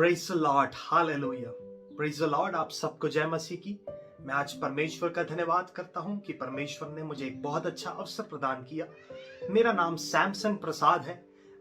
Praise the Lord, hallelujah. Praise the Lord. आप सबको जय मसीह की। मैं आज परमेश्वर का धन्यवाद करता हूं कि परमेश्वर ने मुझे एक बहुत अच्छा अवसर प्रदान किया। मेरा नाम सैमसन प्रसाद है।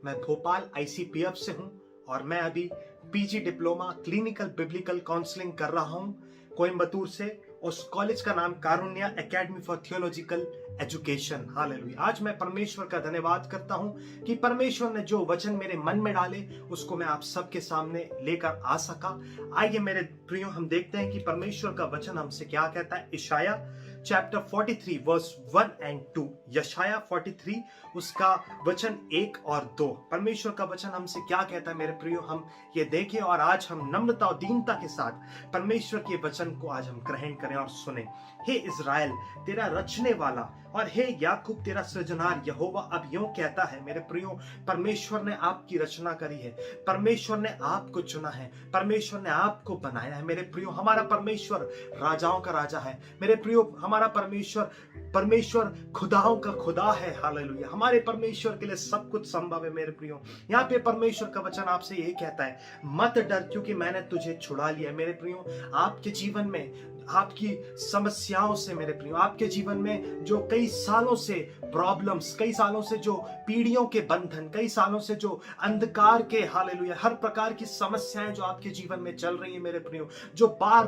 मैं भोपाल आईसीपीएफ से हूं और मैं अभी PG diploma clinical biblical counselling कर रहा हूं कोयम्बतूर से। उस कॉलेज का नाम Karunya academy for theological education. Hallelujah. आज मैं परमेश्वर का धन्यवाद करता हूं कि परमेश्वर ने जो वचन मेरे मन में डाले उसको मैं आप सबके सामने लेकर आ सका। आइए मेरे प्रियो, हम देखते हैं कि परमेश्वर का वचन हमसे क्या कहता है। इशाया चैप्टर 43 वर्स 1 एंड 2। यशाया 43 उसका वचन 1 और 2। परमेश्वर का वचन हमसे क्या कहता है मेरे प्रियो, हम ये देखें और आज हम नम्रता और दीनता के साथ परमेश्वर के वचन को आज हम ग्रहण करें और सुने। हे इज़राइल, तेरा रचने वाला और हे याकूब तेरा सृजनहार यहोवा अब यूं कहता है। मेरे प्रियो, परमेश्वर ने आपकी रचना करी है, परमेश्वर ने आपको चुना है, परमेश्वर ने आपको बनाया है। मेरे प्रियो, हमारा परमेश्वर राजाओं का राजा है। मेरे प्रियो, हमारा परमेश्वर खुदाओं का खुदा है। हालेलुया। हमारे परमेश्वर के लिए सब कुछ संभव है। मेरे प्रियो, यहाँ पे परमेश्वर का वचन आपसे यही कहता है, मत डर क्योंकि मैंने तुझे छुड़ा लिया। मेरे प्रियो, आपके जीवन में आपकी समस्याओं से, मेरे प्रियो, आपके जीवन में जो कई सालों से प्रॉब्लम्स, कई सालों से जो पीढ़ियों के बंधन, कई सालों से जो अंधकार के, हालेलुया, हर प्रकार की समस्याएं जो आपके जीवन में चल रही है मेरे प्रियो, जो बार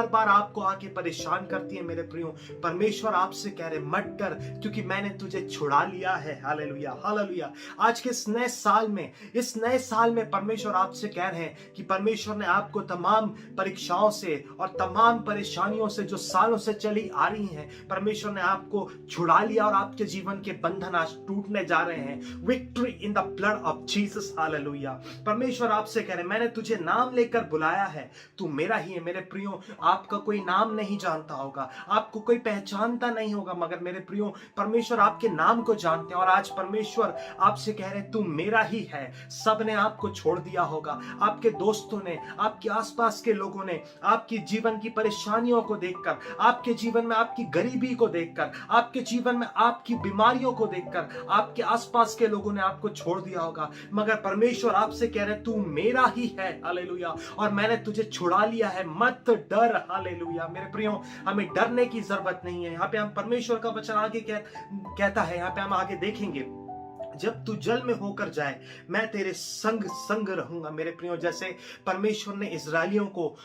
बार आपको आके परेशान करती है मेरे प्रियो, परमेश्वर आपसे कह रहे मत डर क्योंकि मैंने तुझे छुड़ा लिया है। Hallelujah, hallelujah. आज के इस नए साल में परमेश्वर आपसे कह रहे हैं कि परमेश्वर ने आपको तमाम परीक्षाओं से और तमाम परेशानियों से जो सालों से चली आ रही हैं, परमेश्वर ने आपको छुड़ा लिया और आपके जीवन के बंधन आज टूटने जा रहे हैं। Victory in the blood of Jesus. Hallelujah. परमेश्वर आपसे कह रहे मैंने तुझे नाम लेकर बुलाया है, तू मेरा ही है। मेरे प्रियो, आपका कोई नाम नहीं जानता होगा, आपको कोई पहचानता नहीं होगा, मगर मेरे प्रियो, परमेश्वर आपके नाम को जानते हैं और आज परमेश्वर आपसे कह रहे तू मेरा ही है। सबने आपको छोड़ दिया होगा, आपके दोस्तों ने, आपके आसपास के लोगों ने, आपकी जीवन की परेशानियों को देखकर, आपके जीवन में आपकी गरीबी को देखकर, आपके जीवन में आपकी बीमारियों को देखकर आपके आसपास के लोगों ने आपको छोड़ दिया होगा, मगर परमेश्वर आपसे कह रहे तू मेरा ही है। हालेलुया। और मैंने तुझे छुड़ा लिया है, मत डर। हालेलुया। मेरे प्रियो, हमें डरने की जरूरत नहीं है। यहाँ पे हम परमेश्वर का वचन आगे कहता है, यहाँ पे हम आगे देखेंगे, जब तू जल में होकर जाए मैं तेरे संग रहूंगा। मेरे प्रियो, जैसे परमेश्वर ने इजरायलियों को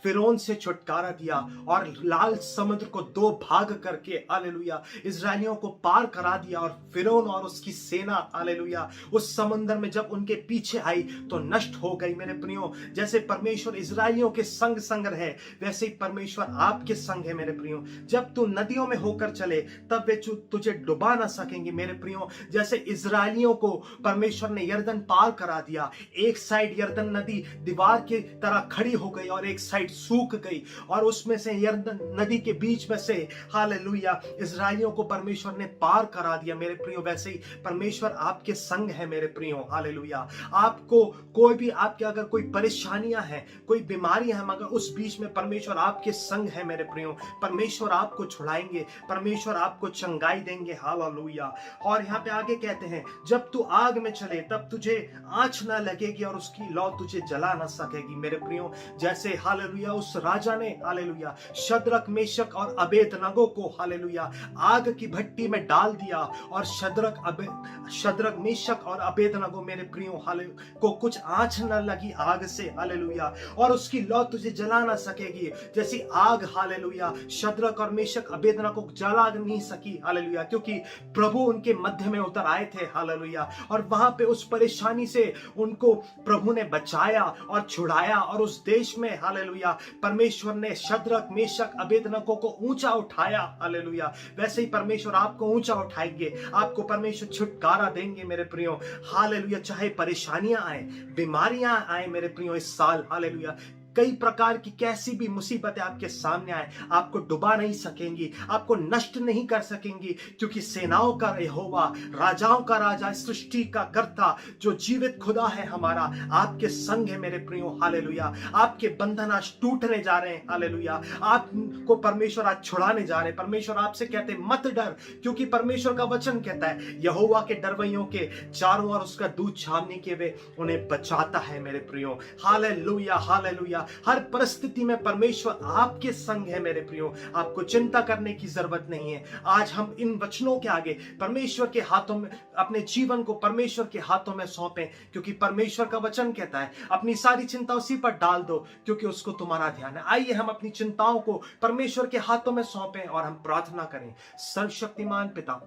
फिरौन से छुटकारा दिया और लाल समुद्र को दो भाग करके, हालेलुया, इजरायलियों को पार करा दिया और फिरौन और उसकी सेना, हालेलुया, उस समुद्र में जब उनके पीछे आई तो नष्ट हो गई। मेरे प्रियो, जैसे परमेश्वर इजरायलियों के संग रहे, वैसे ही परमेश्वर आपके संग है। मेरे प्रियो, जब तू नदियों में होकर चले तब वे तुझे डुबा ना सकेंगे। मेरे प्रियो, जैसे इजरायलियों को परमेश्वर ने यरदन पार करा दिया, एक साइड यरदन नदी दीवार की तरह खड़ी हो गई और एक साइड सूख गई और उसमें से यरदन नदी के बीच में से, हालेलुया, इजरायलियों को परमेश्वर ने पार करा दिया। मेरे प्रियो, वैसे ही परमेश्वर आपके संग है। मेरे प्रियो, हालेलुया। आपको कोई भी, आपके अगर कोई परेशानियां हैं, कोई बीमारियां हैं, मगर उस बीच में परमेश्वर आपके संग है। मेरे प्रियो, परमेश्वर आपको छुड़ाएंगे, परमेश्वर आपको चंगाई देंगे। हालेलुया। और यहाँ पे आगे कहते हैं, जब तू आग में चले तब तुझे आंच ना लगेगी और उसकी लौ तुझे जला ना सकेगी। मेरे प्रियो, जैसे हालेलुया उस राजा ने, हालेलुया, शद्रक मेशक और अबेदनगो को, हालेलुया, आग की भट्टी में डाल दिया और शद्रक मेशक और अबेदनगो, मेरे प्रियो, हालेलुया, को कुछ आंच न लगी आग से। हालेलुया। और उसकी लौ तुझे जला ना सकेगी। जैसी आग, हालेलुया, शद्रक और मेशक अबेदनगो को जला नहीं सकी। हालेलुया। क्योंकि प्रभु उनके मध्य में उतर आए थे। हालेलुया। और वहां पे उस परेशानी से उनको प्रभु ने बचाया और छुड़ाया और उस देश में, हालेलुया, परमेश्वर ने शद्रक मेशक अबेदनगो को ऊंचा उठाया। हालेलुया। वैसे ही परमेश्वर आपको ऊंचा उठाएंगे, आपको परमेश्वर छुटकारा देंगे। मेरे प्रियो, हालेलुया। चाहे परेशानियां आए, बीमारियां आए, मेरे प्रियो, इस साल, हालेलुया, कई प्रकार की कैसी भी मुसीबतें आपके सामने आए, आपको डुबा नहीं सकेंगी, आपको नष्ट नहीं कर सकेंगी, क्योंकि सेनाओं का यहोवा, राजाओं का राजा, सृष्टि का कर्ता, जो जीवित खुदा है हमारा, आपके संग है मेरे प्रियो। हालेलुया। आपके बंधन आज टूटने जा रहे हैं। हालेलुया। आपको परमेश्वर आज छुड़ाने जा रहे हैं। परमेश्वर आपसे कहते हैं मत डर, क्योंकि परमेश्वर का वचन कहता है यहोवा के डरवैयों के चारों ओर उसका दूत छावनी के वे उन्हें बचाता है मेरे प्रियो। Hallelujah, hallelujah. हर परिस्थिति में परमेश्वर आपके संग है मेरे प्रियो। आपको चिंता करने की जरूरत नहीं है। आज हम इन वचनों के आगे परमेश्वर के हाथों में अपने जीवन को परमेश्वर के हाथों में सौंपें, क्योंकि परमेश्वर का वचन कहता है अपनी सारी चिंता उसी पर डाल दो, क्योंकि उसको तुम्हारा ध्यान है। आइए हम अपनी चिंताओं को परमेश्वर के हाथों में सौंपें और हम प्रार्थना करें। सर्वशक्तिमान पिता,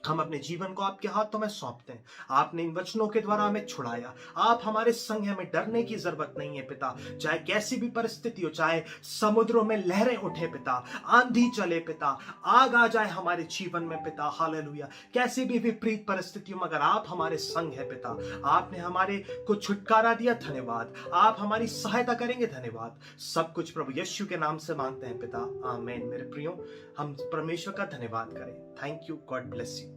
हम अपने जीवन को आपके हाथों में सौंपते हैं। आपने इन वचनों के द्वारा हमें छुड़ाया, आप हमारे संग हैं, हमें डरने की जरूरत नहीं है पिता। चाहे कैसी भी परिस्थिति हो, चाहे समुद्रों में लहरें उठे पिता, आंधी चले पिता, आग आ जाए हमारे जीवन में पिता। हालेलुया। कैसी भी विपरीत परिस्थितियों में अगर आप हमारे संग है पिता, आपने हमारे को छुटकारा दिया, धन्यवाद। आप हमारी सहायता करेंगे, धन्यवाद। सब कुछ प्रभु यीशु के नाम से मांगते हैं पिता, आमीन। मेरे प्रियो, हम परमेश्वर का धन्यवाद करें। Thank you, God bless you.